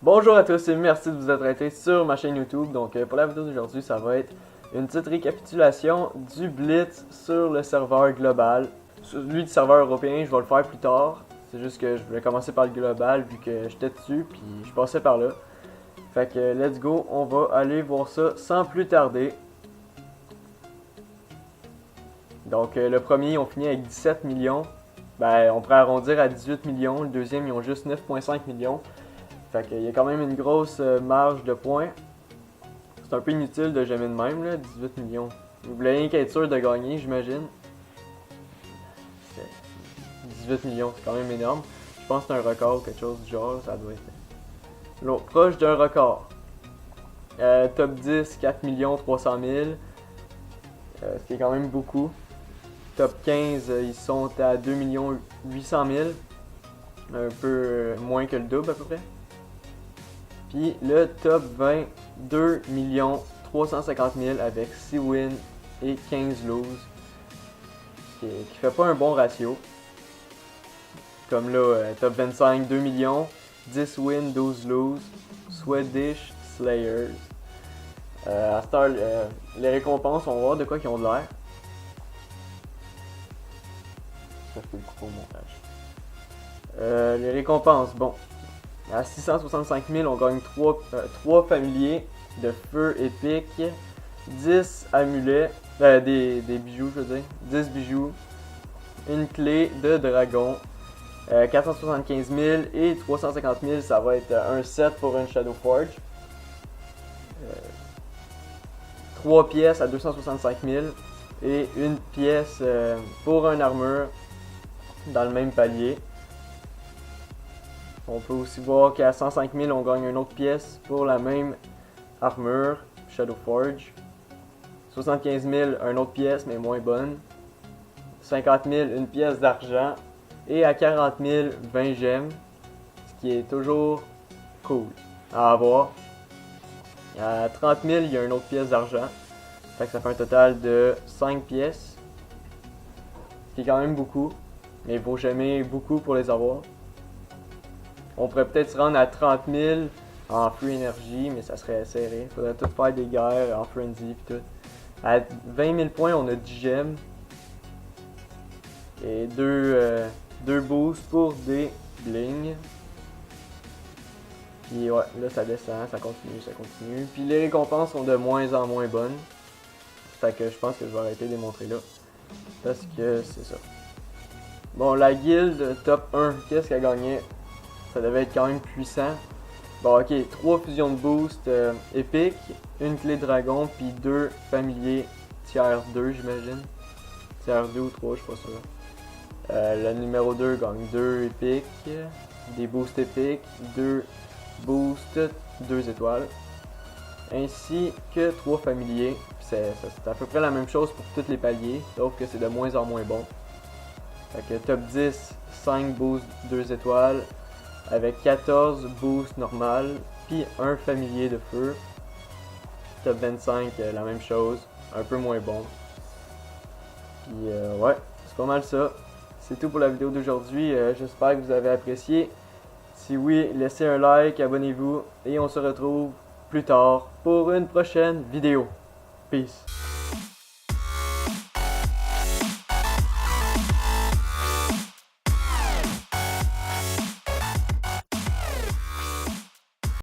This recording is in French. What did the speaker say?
Bonjour à tous et merci de vous être arrêtés sur ma chaîne YouTube. Donc pour la vidéo d'aujourd'hui, ça va être une petite récapitulation du Blitz sur le serveur global. Celui du serveur européen, je vais le faire plus tard. C'est juste que je voulais commencer par le global vu que j'étais dessus puis je passais par là. Fait que let's go, on va aller voir ça sans plus tarder. Donc le premier, on finit avec 17 millions. Ben, on pourrait arrondir à 18 millions. Le deuxième, ils ont juste 9,5 millions. Fait qu'il y a quand même une grosse marge de points. C'est un peu inutile de jamais de même, là, 18 millions. Vous voulez rien qu'être sûr de gagner, j'imagine. 18 millions, c'est quand même énorme. Je pense que c'est un record ou quelque chose du genre, ça doit être l'autre, proche d'un record. Top 10, 4 300 000. Ce qui est quand même beaucoup. Top 15, ils sont à 2 800 000. Un peu moins que le double à peu près. Puis le top 20, 2 350 000 avec 6 wins et 15 loses. Qui fait pas un bon ratio. Comme là, top 25, 2 millions, 10 wins, 12 loses. Swedish Slayers. À cette heure, les récompenses, on va voir de quoi ils ont de l'air. Ça, je peux le couper au montage. Les récompenses, bon. À 665 000, on gagne 3 familiers de feu épique, 10 amulets, des bijoux, je veux dire, 10 bijoux, une clé de dragon, 475 000 et 350 000, ça va être un set pour une Shadow Forge. 3 pièces à 265 000 et une pièce pour une armure dans le même palier. On peut aussi voir qu'à 105 000, on gagne une autre pièce pour la même armure, Shadow Forge. 75 000, une autre pièce, mais moins bonne. 50 000, une pièce d'argent. Et à 40 000, 20 gemmes, ce qui est toujours cool à avoir. À 30 000, il y a une autre pièce d'argent. Fait que ça fait un total de 5 pièces. Ce qui est quand même beaucoup, mais il vaut jamais beaucoup pour les avoir. On pourrait peut-être se rendre à 30 000 en free energy, mais ça serait serré. Il faudrait tout faire des guerres en frenzy et tout. À 20 000 points, on a 10 gemmes. Et 2 boosts pour des blings. Puis ouais, là ça descend, ça continue, ça continue. Puis les récompenses sont de moins en moins bonnes. Fait que je pense que je vais arrêter de les montrer là. Parce que c'est ça. Bon, la guilde top 1, qu'est-ce qu'elle gagnait? Ça devait être quand même puissant. Bon, ok, 3 fusions de boost épiques, une clé dragon, puis 2 familiers tiers 2, j'imagine. Tiers 2 ou 3, je suis pas sûr. Le numéro 2 gagne 2 épiques, des boosts épiques, 2 boosts, 2 étoiles. Ainsi que 3 familiers. C'est à peu près la même chose pour tous les paliers, sauf que c'est de moins en moins bon. Fait que top 10, 5 boosts 2 étoiles. Avec 14 boosts normales, puis un familier de feu. Top 25, la même chose, un peu moins bon. Puis ouais, c'est pas mal ça. C'est tout pour la vidéo d'aujourd'hui, j'espère que vous avez apprécié. Si oui, laissez un like, abonnez-vous, et on se retrouve plus tard pour une prochaine vidéo. Peace!